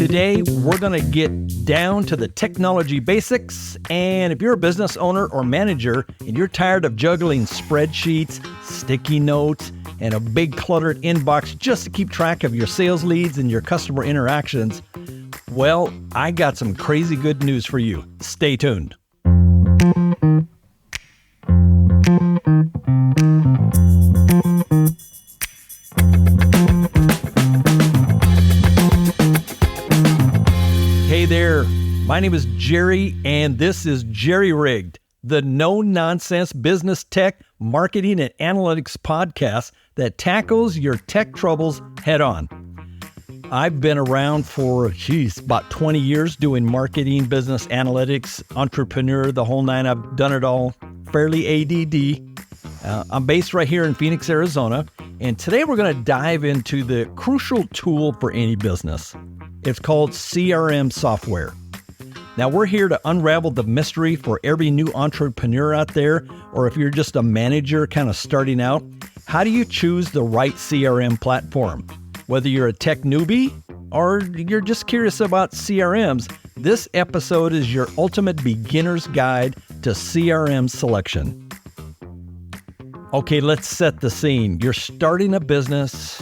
Today, we're going to get down to the technology basics. And if you're a business owner or manager and you're tired of juggling spreadsheets, sticky notes, and a big cluttered inbox just to keep track of your sales leads and your customer interactions, well, I got some crazy good news for you. Stay tuned. Hey there, my name is Jerry, and this is Jerry Rigged, the no-nonsense business tech, marketing, and analytics podcast that tackles your tech troubles head-on. I've been around for, about 20 years doing marketing, business analytics, entrepreneur, the whole nine. I've done it all, fairly ADD. I'm based right here in Phoenix, Arizona, and today we're going to dive into the crucial tool for any business. It's called CRM software. Now, we're here to unravel the mystery for every new entrepreneur out there, or if you're just a manager kind of starting out. How do you choose the right CRM platform? Whether you're a tech newbie or you're just curious about CRMs, this episode is your ultimate beginner's guide to CRM selection. Okay, let's set the scene. You're starting a business.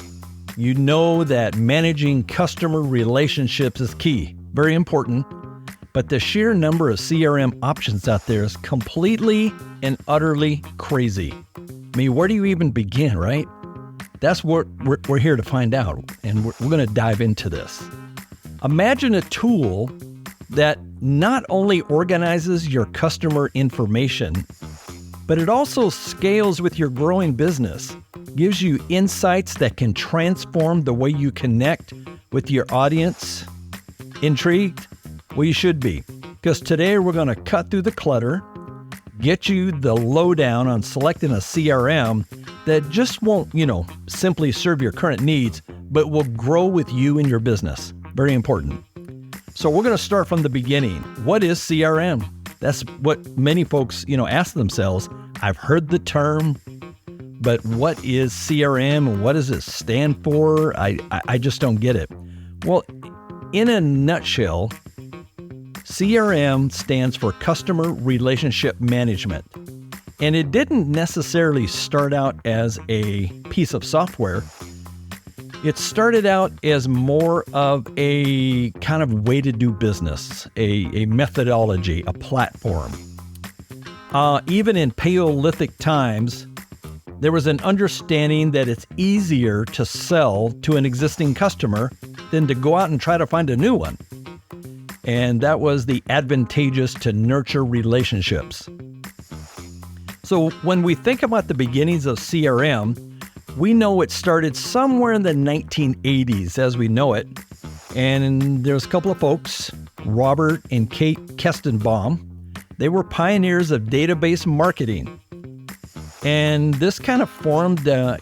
You know that managing customer relationships is key, very important, but the sheer number of CRM options out there is completely and utterly crazy. I mean, where do you even begin, right? That's what we're here to find out, and we're going to dive into this. Imagine a tool that not only organizes your customer information, but it also scales with your growing business, gives you insights that can transform the way you connect with your audience. Intrigued? Well, you should be, because today we're going to cut through the clutter, get you the lowdown on selecting a CRM that just won't, simply serve your current needs, but will grow with you and your business. Very important. So we're going to start from the beginning. What is CRM? That's what many folks, ask themselves. I've heard the term, but what is CRM and what does it stand for? I just don't get it. Well, in a nutshell, CRM stands for Customer Relationship Management. And it didn't necessarily start out as a piece of software. It started out as more of a kind of way to do business, a methodology, a platform. Even in Paleolithic times, there was an understanding that it's easier to sell to an existing customer than to go out and try to find a new one. And that was the advantageous to nurture relationships. So when we think about the beginnings of CRM, we know it started somewhere in the 1980s as we know it. And there's a couple of folks, Robert and Kate Kestenbaum. They were pioneers of database marketing. And this kind of formed a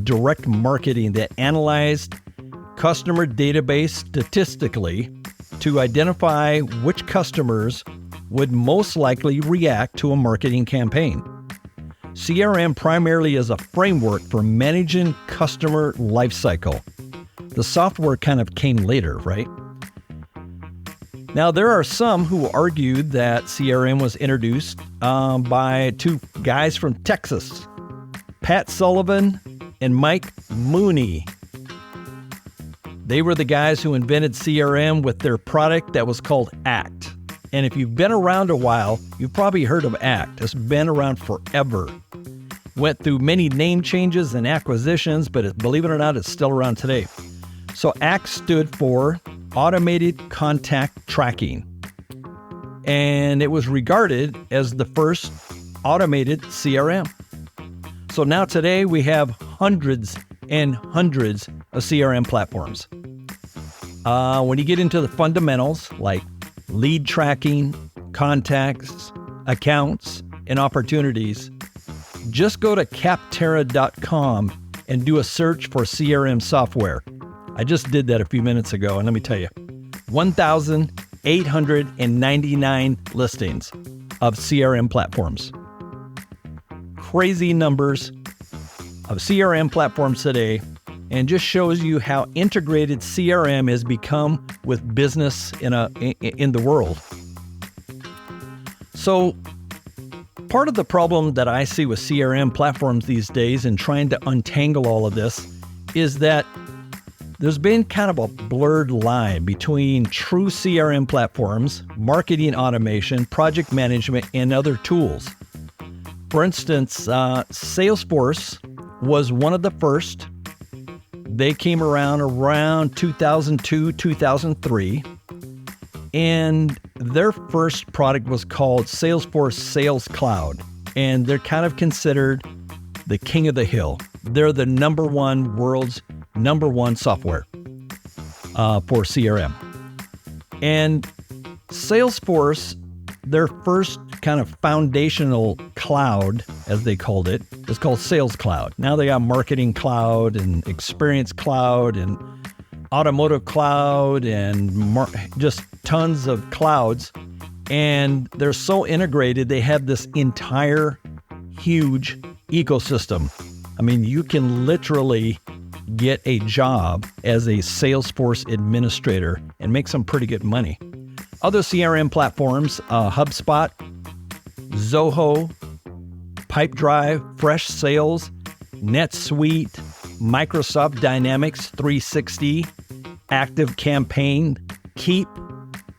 direct marketing that analyzed customer database statistically to identify which customers would most likely react to a marketing campaign. CRM primarily is a framework for managing customer lifecycle. The software kind of came later, right? Now, there are some who argued that CRM was introduced by two guys from Texas, Pat Sullivan and Mike Mooney. They were the guys who invented CRM with their product that was called ACT. And if you've been around a while, you've probably heard of ACT. It's been around forever. Went through many name changes and acquisitions, but believe it or not, it's still around today. So ACT stood for Automated Contact Tracking. And it was regarded as the first automated CRM. So now today we have hundreds and hundreds of CRM platforms. When you get into the fundamentals like lead tracking, contacts, accounts, and opportunities, just go to capterra.com and do a search for CRM software. I just did that a few minutes ago, and let me tell you, 1,899 listings of CRM platforms. Crazy numbers of CRM platforms today, and just shows you how integrated CRM has become with business in the world. So part of the problem that I see with CRM platforms these days and trying to untangle all of this is that there's been kind of a blurred line between true CRM platforms, marketing automation, project management, and other tools. For instance, Salesforce was one of the first. They came around 2002, 2003, and their first product was called Salesforce Sales Cloud, and they're kind of considered the king of the hill. They're the world's number one software for CRM. And Salesforce, their first kind of foundational cloud, as they called it, was called Sales Cloud. Now they got Marketing Cloud and Experience Cloud and Automotive Cloud and just tons of clouds. And they're so integrated, they have this entire huge ecosystem. I mean, you can literally get a job as a Salesforce administrator and make some pretty good money. Other CRM platforms, HubSpot, Zoho, Pipedrive, Fresh Sales, NetSuite, Microsoft Dynamics 360, Active Campaign, Keep,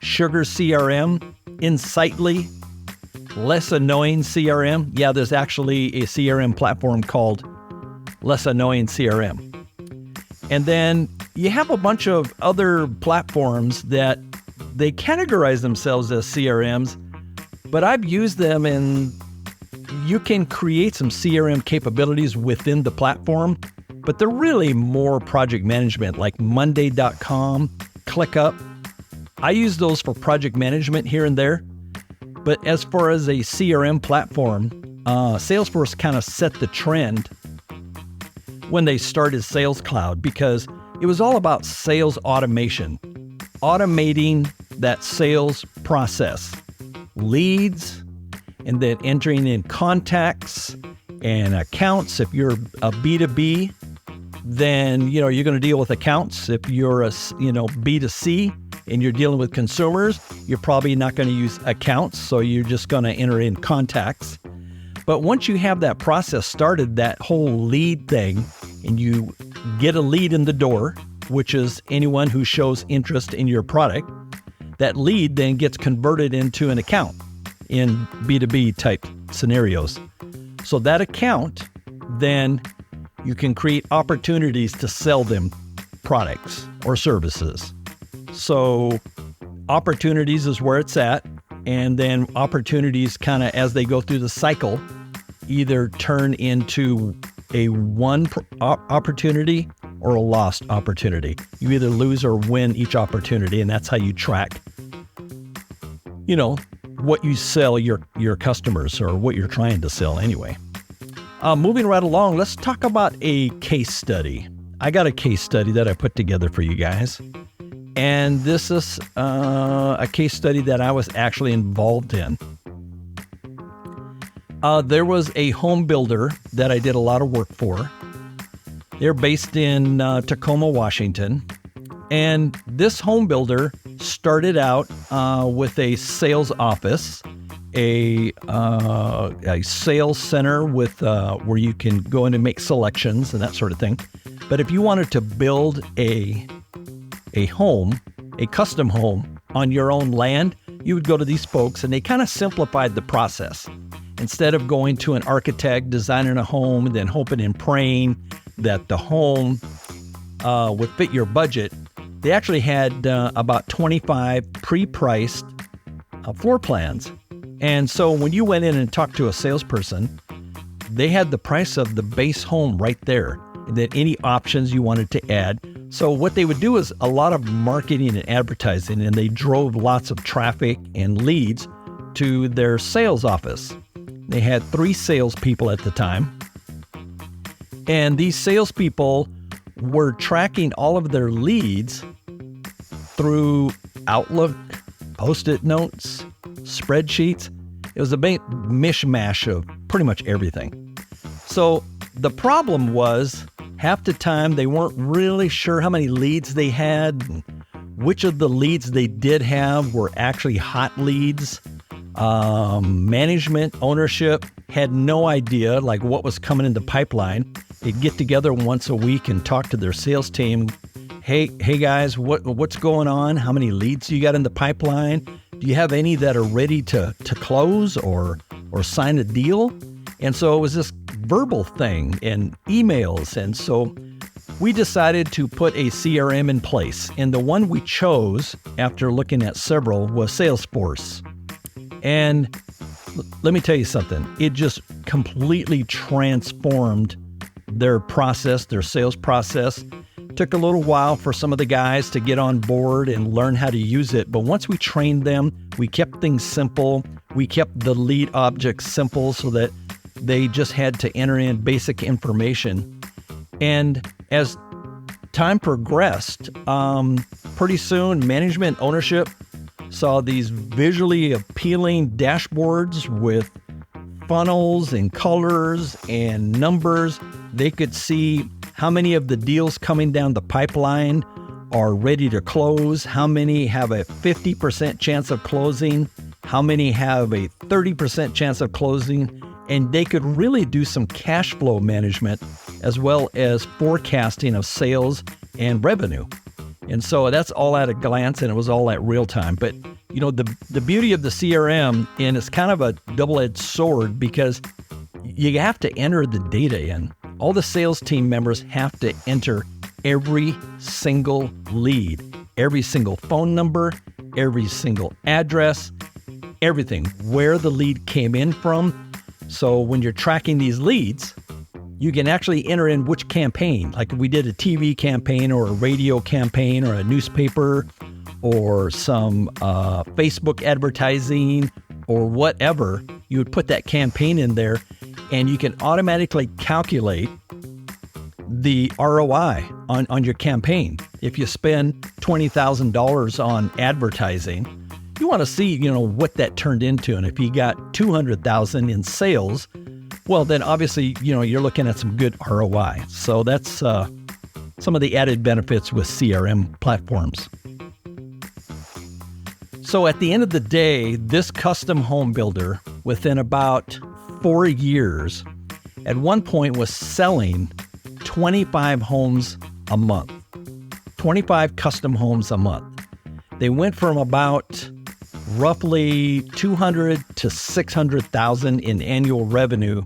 Sugar CRM, Insightly, Less Annoying CRM. Yeah, there's actually a CRM platform called Less Annoying CRM. And then you have a bunch of other platforms that they categorize themselves as CRMs, but I've used them and you can create some CRM capabilities within the platform, but they're really more project management like Monday.com, ClickUp. I use those for project management here and there, but as far as a CRM platform, Salesforce kind of set the trend when they started Sales Cloud because it was all about sales automation, automating that sales process, leads, and then entering in contacts and accounts. If you're a B2B, then you're going to deal with accounts. If you're a B2C and you're dealing with consumers, you're probably not going to use accounts, so you're just going to enter in contacts. But once you have that process started, that whole lead thing, and you get a lead in the door, which is anyone who shows interest in your product, that lead then gets converted into an account in B2B type scenarios. So that account, then you can create opportunities to sell them products or services. So opportunities is where it's at. And then opportunities kind of as they go through the cycle, either turn into a won opportunity or a lost opportunity. You either lose or win each opportunity, and that's how you track, what you sell your customers or what you're trying to sell anyway. Moving right along, let's talk about a case study. I got a case study that I put together for you guys. And this is a case study that I was actually involved in. There was a home builder that I did a lot of work for. They're based in Tacoma, Washington. And this home builder started out with a sales office, a sales center with where you can go in and make selections and that sort of thing. But if you wanted to build a home, a custom home on your own land, you would go to these folks, and they kind of simplified the process. Instead of going to an architect, designing a home, and then hoping and praying that the home would fit your budget, they actually had about 25 pre-priced floor plans. And so when you went in and talked to a salesperson, they had the price of the base home right there, and then any options you wanted to add. So what they would do is a lot of marketing and advertising, and they drove lots of traffic and leads to their sales office. They had 3 salespeople at the time, and these salespeople were tracking all of their leads through Outlook, Post-it notes, spreadsheets. It was a mishmash of pretty much everything. So the problem was half the time they weren't really sure how many leads they had, and which of the leads they did have were actually hot leads. Management, ownership had no idea like what was coming in the pipeline. They'd get together once a week and talk to their sales team. Hey guys, what's going on? How many leads do you got in the pipeline? Do you have any that are ready to close or sign a deal? And so it was this verbal thing and emails. And so we decided to put a CRM in place. And the one we chose after looking at several was Salesforce. And let me tell you something. It just completely transformed their process, their sales process. Took a little while for some of the guys to get on board and learn how to use it. But once we trained them, we kept things simple. We kept the lead objects simple so that they just had to enter in basic information. And as time progressed, pretty soon management ownership saw these visually appealing dashboards with funnels and colors and numbers. They could see how many of the deals coming down the pipeline are ready to close, how many have a 50% chance of closing, how many have a 30% chance of closing, and they could really do some cash flow management as well as forecasting of sales and revenue. And so that's all at a glance, and it was all at real time. But the beauty of the CRM, and it's kind of a double-edged sword because you have to enter the data in. All the sales team members have to enter every single lead, every single phone number, every single address, everything, where the lead came in from. So when you're tracking these leads, you can actually enter in which campaign, like if we did a TV campaign or a radio campaign or a newspaper or some Facebook advertising or whatever, you would put that campaign in there and you can automatically calculate the ROI on your campaign. If you spend $20,000 on advertising, you want to see, what that turned into. And if you got $200,000 in sales, well, then obviously, you're looking at some good ROI. So that's some of the added benefits with CRM platforms. So at the end of the day, this custom home builder, within about 4 years, at one point was selling 25 homes a month, 25 custom homes a month. They went from about roughly 200 to 600,000 in annual revenue.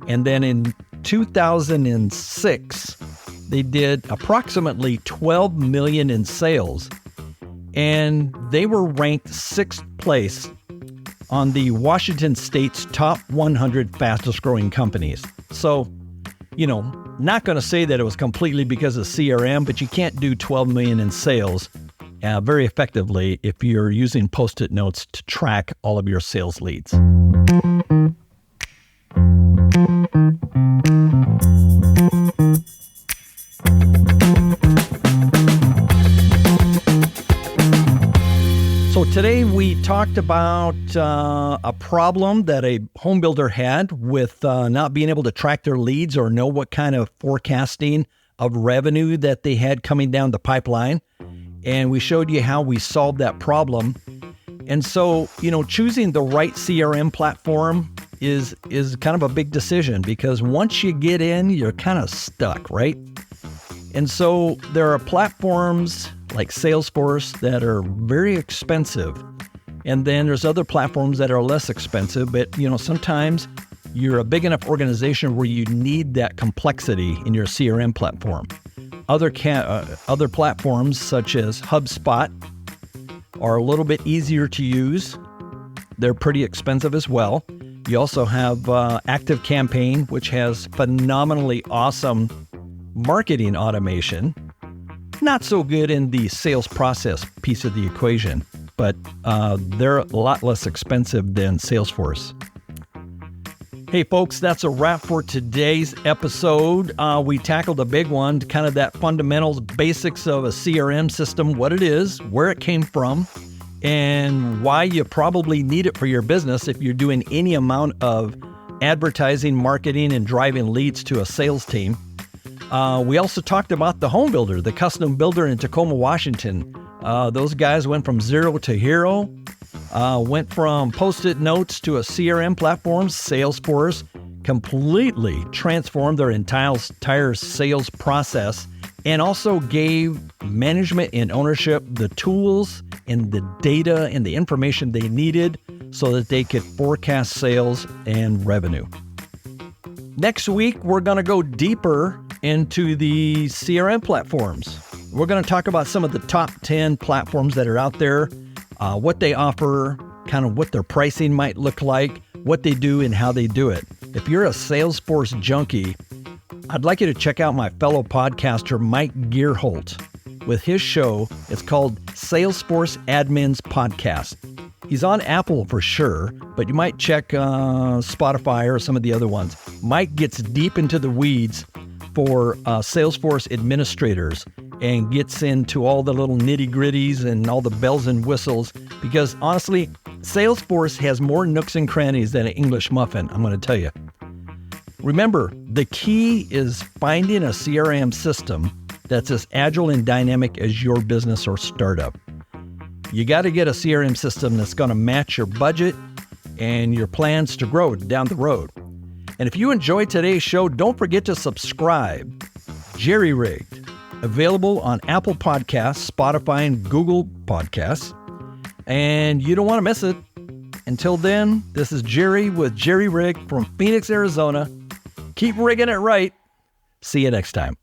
And then in 2006, they did approximately 12 million in sales. And they were ranked 6th place on the Washington State's top 100 fastest growing companies. So, not going to say that it was completely because of CRM, but you can't do 12 million in sales very effectively if you're using Post-it notes to track all of your sales leads. So today we talked about a problem that a home builder had with not being able to track their leads or know what kind of forecasting of revenue that they had coming down the pipeline. And we showed you how we solved that problem. And so, choosing the right CRM platform is kind of a big decision because once you get in, you're kind of stuck, right? And so there are platforms like Salesforce that are very expensive. And then there's other platforms that are less expensive, but sometimes you're a big enough organization where you need that complexity in your CRM platform. Other platforms such as HubSpot are a little bit easier to use. They're pretty expensive as well. You also have ActiveCampaign, which has phenomenally awesome marketing automation. Not so good in the sales process piece of the equation, but they're a lot less expensive than Salesforce. Hey folks, that's a wrap for today's episode. We tackled a big one, kind of that fundamentals, basics of a CRM system, what it is, where it came from, and why you probably need it for your business if you're doing any amount of advertising, marketing, and driving leads to a sales team. We also talked about the home builder, the custom builder in Tacoma, Washington. Those guys went from zero to hero, went from Post-it notes to a CRM platform, Salesforce, completely transformed their entire sales process, and also gave management and ownership the tools and the data and the information they needed so that they could forecast sales and revenue. Next week, we're going to go deeper into the CRM platforms. We're going to talk about some of the top 10 platforms that are out there, what they offer, kind of what their pricing might look like, what they do, and how they do it. If you're a Salesforce junkie, I'd like you to check out my fellow podcaster, Mike Gearholt, with his show. It's called Salesforce Admins Podcast. He's on Apple for sure, but you might check Spotify or some of the other ones. Mike gets deep into the weeds for Salesforce administrators and gets into all the little nitty-gritties and all the bells and whistles, because honestly, Salesforce has more nooks and crannies than an English muffin, I'm going to tell you. Remember, the key is finding a CRM system that's as agile and dynamic as your business or startup. You got to get a CRM system that's going to match your budget and your plans to grow down the road. And if you enjoyed today's show, don't forget to subscribe. Jerry Rigged, available on Apple Podcasts, Spotify, and Google Podcasts. And you don't want to miss it. Until then, this is Jerry with Jerry Rig from Phoenix, Arizona. Keep rigging it right. See you next time.